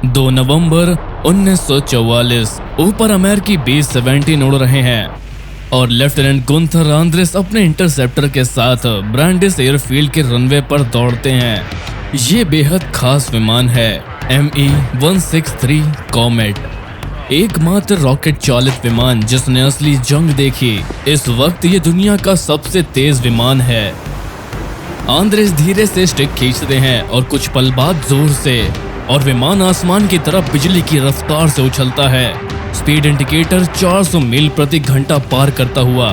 2 नवंबर 1944 ऊपर अमेरिकी B-17 उड़ रहे हैं और लेफ्टिनेंट गुंथर आंद्रेस अपने इंटरसेप्टर के साथ ब्रांडिस एयरफील्ड के रनवे पर दौड़ते हैं। ये बेहद खास विमान है ME-163 कॉमेट, एकमात्र रॉकेट चालित विमान जिसने असली जंग देखी। इस वक्त ये दुनिया का सबसे तेज विमान है। आंद्रेस धीरे से स्टिक खींचते हैं और कुछ पल बाद जोर से, और विमान आसमान की तरफ बिजली की रफ्तार से उछलता है। स्पीड इंडिकेटर 400 मील प्रति घंटा पार करता हुआ।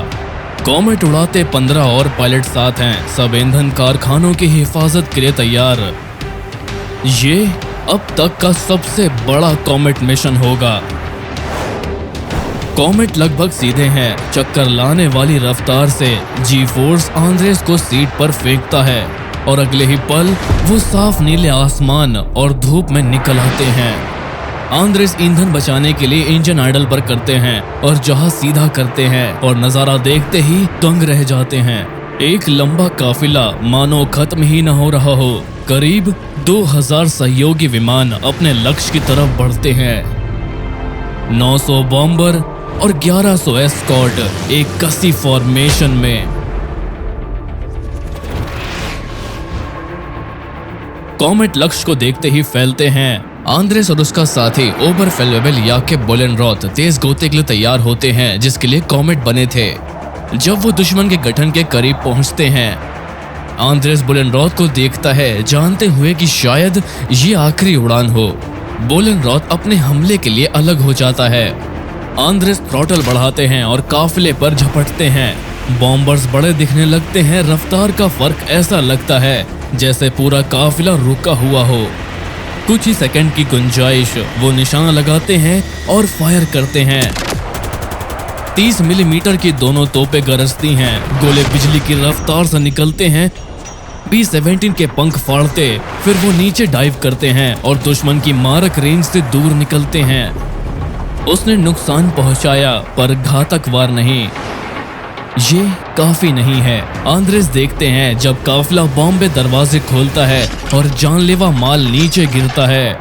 कॉमेट उड़ाते 15 और पायलट साथ हैं, सब ईंधन कारखानों की हिफाजत के लिए तैयार। ये अब तक का सबसे बड़ा कॉमेट मिशन होगा। कॉमेट लगभग सीधे हैं, चक्कर लाने वाली रफ्तार से जी फोर्स आंद्रेस को सीट पर फेंकता है और अगले ही पल वो साफ नीले आसमान और धूप में निकल आते हैं। आंद्रेस ईंधन बचाने के लिए इंजन आइडल पर करते हैं और जहाज सीधा करते हैं और नजारा देखते ही दंग रह जाते हैं। एक लंबा काफिला मानो खत्म ही न हो रहा हो। करीब 2000 सहयोगी विमान अपने लक्ष्य की तरफ बढ़ते हैं। 900 बॉम्बर और 1100 एस्कॉर्ट एक कसी फॉर्मेशन में। कॉमेट लक्ष्य को देखते ही फैलते हैं। आंद्रेस और उसका साथी ओबरफेल्वेबल याकेब बोलेनरॉथ तेज गोते के लिए तैयार होते हैं, जिसके लिए कॉमेट बने थे। जब वो दुश्मन के गठन के करीब पहुंचते हैं, आंद्रेस बोलेनरॉथ को देखता है, जानते हुए कि शायद ये आखिरी उड़ान हो। बोलेनरॉथ अपने हमले के लिए अलग हो जाता है। आंद्रेस थ्रॉटल बढ़ाते हैं और काफिले पर झपटते हैं। बॉम्बर्स बड़े दिखने लगते हैं। रफ्तार का फर्क ऐसा लगता है जैसे पूरा काफिला रुका हुआ हो। कुछ ही सेकंड की गुंजाइश, वो निशाना लगाते हैं और फायर करते हैं। 30 मिलीमीटर की दोनों तोपें गरजती हैं। गोले बिजली की रफ्तार से निकलते हैं। B-17 के पंख फाड़ते, फिर वो नीचे डाइव करते हैं और दुश्मन की मारक रेंज से दूर निकलते हैं। उसने नुकसान पहुंचाया पर घातक वार नहीं। ये काफी नहीं है। आंद्रेस देखते हैं जब काफिला बॉम्बे दरवाजे खोलता है और जानलेवा माल नीचे गिरता है।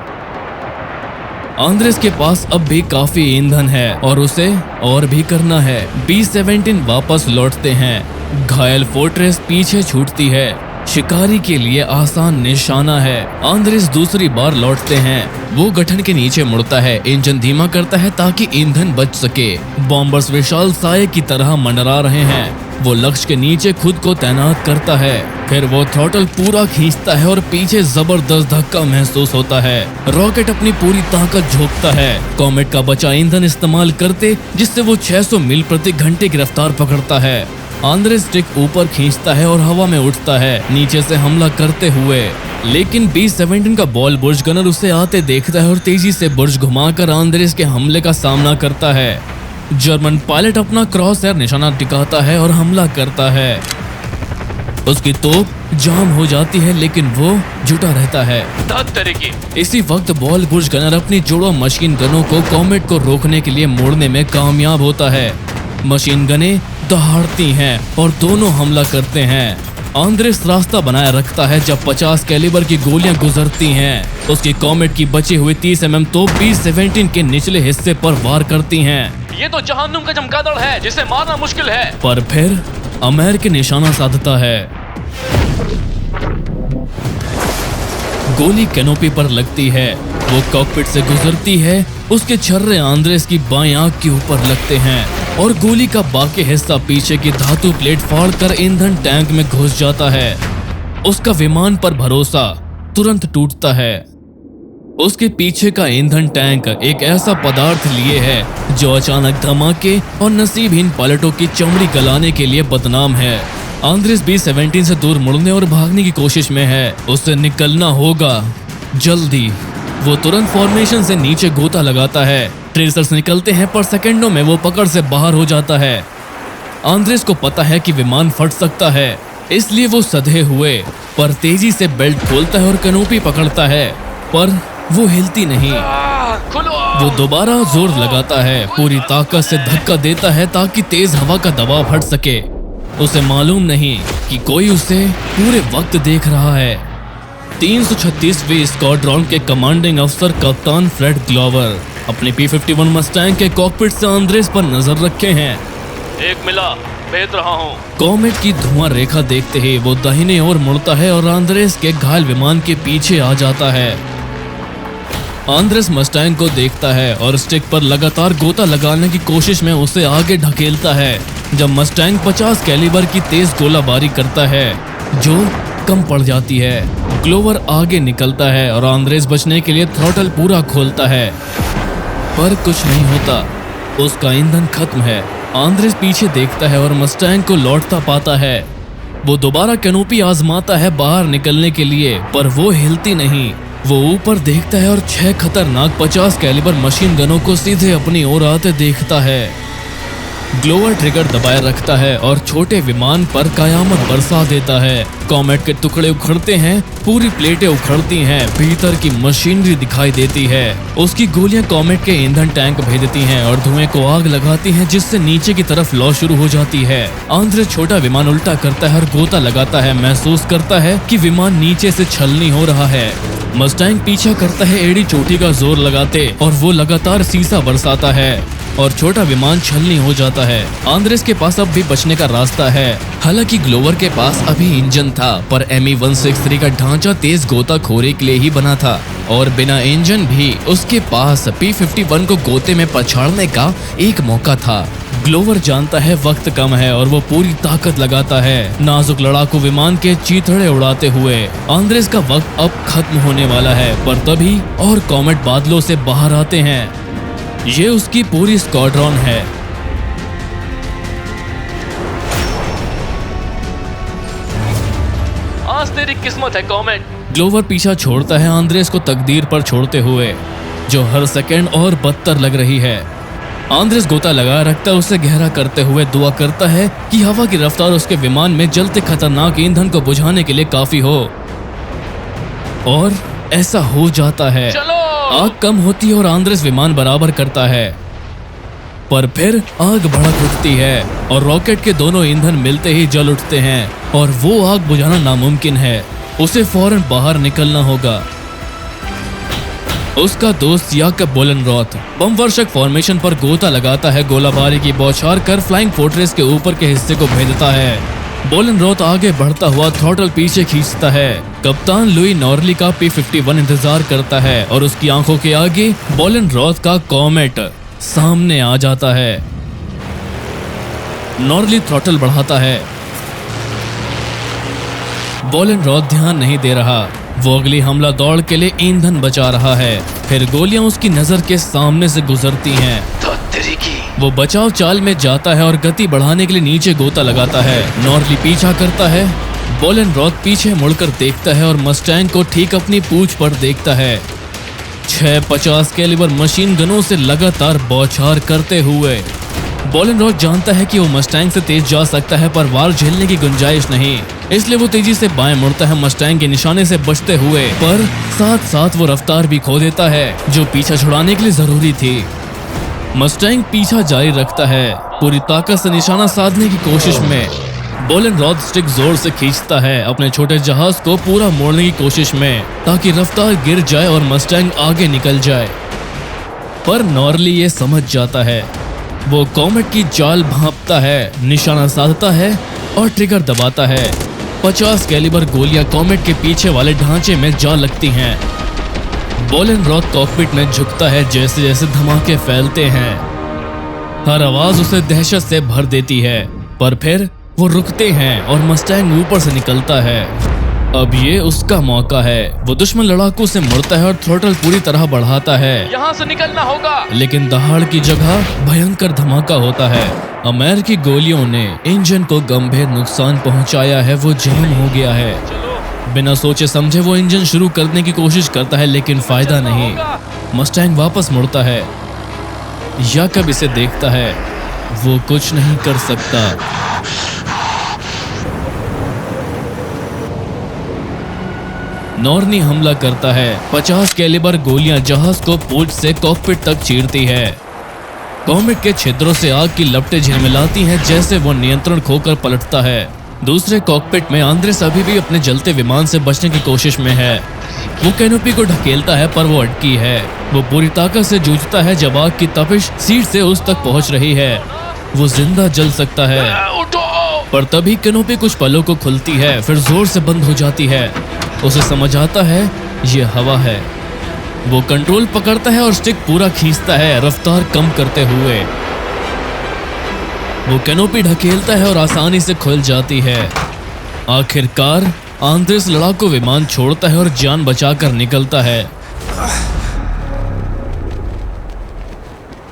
आंद्रेस के पास अब भी काफी ईंधन है और उसे और भी करना है। B-17 वापस लौटते हैं। घायल फोर्ट्रेस पीछे छूटती है। शिकारी के लिए आसान निशाना है। आंद्रेस दूसरी बार लौटते हैं। वो गठन के नीचे मुड़ता है, इंजन धीमा करता है ताकि ईंधन बच सके। बॉम्बर्स विशाल साये की तरह मंडरा रहे हैं। वो लक्ष्य के नीचे खुद को तैनात करता है। फिर वो थ्रॉटल पूरा खींचता है और पीछे जबरदस्त धक्का महसूस होता है। रॉकेट अपनी पूरी ताकत झोंकता है, कॉमेट का बचा ईंधन इस्तेमाल करते, जिससे वो 600 मील प्रति घंटे की रफ्तार पकड़ता है। आंद्रेस स्टिक ऊपर खींचता है और हवा में उठता है नीचे से हमला करते हुए, लेकिन B-17 का बॉल बुर्ज गनर उसे आते देखता है और तेजी से बुर्ज घुमाकर आंद्रेस के हमले का सामना करता है। जर्मन पायलट अपना क्रॉस एयर निशाना टिकाता है और हमला करता है। उसकी तोप जाम हो जाती है लेकिन वो जुटा रहता है। इसी वक्त बॉल बुर्ज गनर अपनी जोड़ो मशीन गनों को कॉमेट को रोकने के लिए मोड़ने में कामयाब होता है। मशीन गनें दहाड़ती हैं और दोनों हमला करते हैं। आंद्रेस रास्ता बनाए रखता है जब 50 कैलिबर की गोलियां गुजरती हैं। उसकी कॉमेट की बची हुई 30 mm तोप B-17 के निचले हिस्से पर वार करती हैं। ये तो जहन्नुम का चमगादड़ है जिसे मारना मुश्किल है। पर फिर अमेरिका निशाना साधता है। गोली कैनोपी पर लगती है। वो कॉकपिट से गुजरती है। उसके छर्रे आंद्रेस की बाएं आंख के ऊपर लगते हैं और गोली का बाकी हिस्सा पीछे की धातु प्लेट फाड़कर ईंधन टैंक में घुस जाता है। उसका विमान पर भरोसा तुरंत टूटता है। उसके पीछे का ईंधन टैंक एक ऐसा पदार्थ लिए है जो अचानक धमाके और नसीबहीन पायलटों की चमड़ी गलाने के लिए बदनाम है। आंद्रेस B-17 से दूर मुड़ने और भागने की कोशिश में है। उससे निकलना होगा जल्दी। वो तुरंत फॉर्मेशन से नीचे गोता लगाता है। ट्रेसर्स निकलते हैं पर सेकंडों में वो पकड़ से बाहर हो जाता है। आंद्रेस को पता है कि विमान फट सकता है, इसलिए वो सधे हुए पर तेजी से बेल्ट खोलता है और कैनोपी पकड़ता है, पर वो हिलती नहीं। वो दोबारा जोर लगाता है, पूरी ताकत से धक्का देता है ताकि तेज हवा का दबाव हट सके। उसे मालूम नहीं कि कोई उसे पूरे वक्त देख रहा है। 336वीं स्क्वाड्रॉन के कमांडिंग अफसर कप्तान फ्रेड ग्लोवर अपने P-51 मस्टैंग के कॉकपिट से आंद्रेस पर नजर रखे हैं। एक मिला, भेज रहा हूँ। कॉमेट की धुआं रेखा देखते ही वो दाहिने ओर मुड़ता है और आंद्रेस के घायल विमान के पीछे आ जाता है। आंद्रेस मस्टैंग को देखता है और स्टिक पर लगातार गोता लगाने की कोशिश में उसे आगे ढकेलता है। जब मस्टैंग 50 कैलिबर की तेज गोलाबारी करता है जो कम पड़ जाती है, ग्लोवर आगे निकलता है और आंद्रेस बचने के लिए थ्रॉटल पूरा खोलता है, पर कुछ नहीं होता। उसका ईंधन खत्म है। आंद्रेस पीछे देखता है और मस्टैंग को लौटता पाता है। वो दोबारा कैनोपी आजमाता है बाहर निकलने के लिए, पर वो हिलती नहीं। वो ऊपर देखता है और 6 खतरनाक 50 कैलिबर मशीन गनों को सीधे अपनी ओर आते देखता है। ग्लोवर ट्रिगर दबाए रखता है और छोटे विमान पर कयामत बरसा देता है। कॉमेट के टुकड़े उखड़ते हैं, पूरी प्लेटें उखड़ती हैं, भीतर की मशीनरी दिखाई देती है। उसकी गोलियां कॉमेट के ईंधन टैंक भेजती हैं और धुएं को आग लगाती हैं, जिससे नीचे की तरफ लौ शुरू हो जाती है। आंद्रेस छोटा विमान उल्टा करता है और गोता लगाता है। महसूस करता है कि विमान नीचे से छलनी हो रहा है। मस्टैंग पीछा करता है एड़ी चोटी का जोर लगाते और वो लगातार सीसा बरसाता है और छोटा विमान छलनी हो जाता है। आंद्रेस के पास अब भी बचने का रास्ता है। हालांकि ग्लोवर के पास अभी इंजन था, पर ME-163 का ढांचा तेज गोताखोरी के लिए ही बना था और बिना इंजन भी उसके पास P-51 को गोते में पछाड़ने का एक मौका था। ग्लोवर जानता है वक्त कम है और वो पूरी ताकत लगाता है, नाजुक लड़ाकू विमान के चीथड़े उड़ाते हुए। आंद्रेस का वक्त अब खत्म होने वाला है, पर तभी और कॉमेट बादलों से बाहर आते हैं। ये उसकी पूरी स्क्वाड्रॉन है। आज तेरी किस्मत है कॉमेट। ग्लोवर पीछा छोड़ता है आंद्रेस को तकदीर पर छोड़ते हुए, जो हर सेकंड और बदतर लग रही है। आंद्रेस गोता लगा रखता है, उसे गहरा करते हुए दुआ करता है कि हवा की रफ्तार उसके विमान में जलते खतरनाक ईंधन को बुझाने के लिए काफी हो, और ऐसा हो जाता है। चलो। आग कम होती है और आंद्रेस विमान बराबर करता है, पर फिर आग भड़क उठती है और रॉकेट के दोनों ईंधन मिलते ही जल उठते हैं और वो आग बुझाना नामुमकिन है। उसे फौरन बाहर निकलना होगा। उसका दोस्त याकब बोलेनरॉथ बम वर्षक फॉर्मेशन पर गोता लगाता है। गोलाबारी की बौछार कर फ्लाइंग फोर्ट्रेस के ऊपर के हिस्से को भेजता है। बोलेनरॉथ आगे बढ़ता हुआ थ्रॉटल पीछे खींचता है। कप्तान लुई नॉर्ली का P-51 इंतजार करता है और उसकी आंखों के आगे बोलेनरॉथ का कॉमेट सामने आ जाता है। नॉर्ली थ्रॉटल बढ़ाता है। बोलेनरॉथ ध्यान नहीं दे रहा। वो अगली हमला दौड़ के लिए ईंधन बचा रहा है। फिर गोलियां उसकी नजर के सामने से गुजरती हैं। वो बचाव चाल में जाता है और गति बढ़ाने के लिए नीचे गोता लगाता है। नॉर्ली पीछा करता है। बोलेनरॉथ पीछे मुड़कर देखता है और मस्टैंग को ठीक अपनी पूंछ पर देखता है। 6 50 कैलिबर मशीन गनों से लगातार बौछार करते हुए बोलेनरॉथ जानता है कि वो मस्टैंग से तेज जा सकता है, पर वार झेलने की गुंजाइश नहीं। इसलिए वो तेजी से बाएं मुड़ता है, मस्टैंग के निशाने से बचते हुए, पर साथ साथ वो रफ्तार भी खो देता है जो पीछा छुड़ाने के लिए जरूरी थी। मस्टैंग पीछा जारी रखता है, पूरी ताकत से निशाना साधने की कोशिश में। बोलेनरॉथ स्टिक जोर से खींचता है, अपने छोटे जहाज को पूरा मोड़ने की कोशिश में, ताकि रफ्तार गिर जाए और मस्टैंग आगे निकल जाए। पर नॉर्ली ये समझ जाता है। वो कॉमेट की चाल भांपता है, निशाना साधता है और ट्रिगर दबाता है। 50 कैलिबर गोलियां कॉमेट के पीछे वाले ढांचे में जा लगती हैं। बोलेनरॉथ कॉकपिट में झुकता है जैसे जैसे धमाके फैलते हैं। हर आवाज उसे दहशत से भर देती है, पर फिर वो रुकते हैं और मस्टैंग ऊपर से निकलता है। अब ये उसका मौका है। वो दुश्मन लड़ाकू से मुड़ता है और थ्रॉटल पूरी तरह बढ़ाता है। यहाँ से निकलना होगा। लेकिन दहाड़ की जगह भयंकर धमाका होता है। अमेरिकी गोलियों ने इंजन को गंभीर नुकसान पहुंचाया है। वो जाम हो गया है। बिना सोचे समझे वो इंजन शुरू करने की कोशिश करता है, लेकिन फायदा नहीं। मस्टैंग वापस मुड़ता है। याकब इसे देखता है। वो कुछ नहीं कर सकता। नॉर्ली हमला करता है। 50 कैलिबर गोलियां जहाज को पूंछ से कॉकपिट तक चीरती है। कॉमेट के छिद्रों से आग की लपटें झिलमिलाती हैं जैसे वो नियंत्रण खोकर पलटता है। दूसरे कॉकपिट में आंद्रेस अभी भी अपने जलते विमान से बचने की कोशिश में है। वो कैनोपी को ढकेलता है पर वो अटकी है। वो पूरी ताकत से जूझता है जब आग की तपिश सीट से उस तक पहुंच रही है। वो जिंदा जल सकता है, उठो। पर तभी कैनोपी कुछ पलों को खुलती है, फिर जोर से बंद हो जाती है। उसे समझ आता है ये हवा है। वो कंट्रोल पकड़ता है और स्टिक पूरा खींचता है, रफ्तार कम करते हुए। वो कैनोपी ढकेलता है और आसानी से खुल जाती है। आखिरकार आंद्रेस लड़ाकू विमान छोड़ता है और जान बचाकर निकलता है।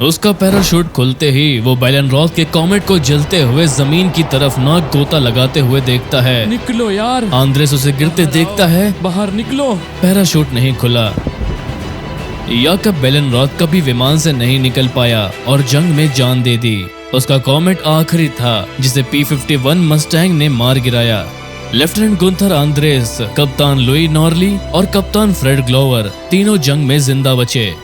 उसका पैराशूट खुलते ही वो बेलेनरॉथ के कॉमेट को जलते हुए जमीन की तरफ नाक गोता लगाते हुए देखता है। निकलो यार, आंद्रेस उसे गिरते देखता है। बाहर निकलो। पैराशूट नहीं खुला। याकब बेलेनरॉथ कभी विमान से नहीं निकल पाया और जंग में जान दे दी। उसका कॉमेट आखिरी था जिसे P-51 मस्टैंग ने मार गिराया। लेफ्टिनेंट गुंथर आंद्रेस, कप्तान लुई नॉर्ली और कप्तान फ्रेड ग्लोवर तीनों जंग में जिंदा बचे।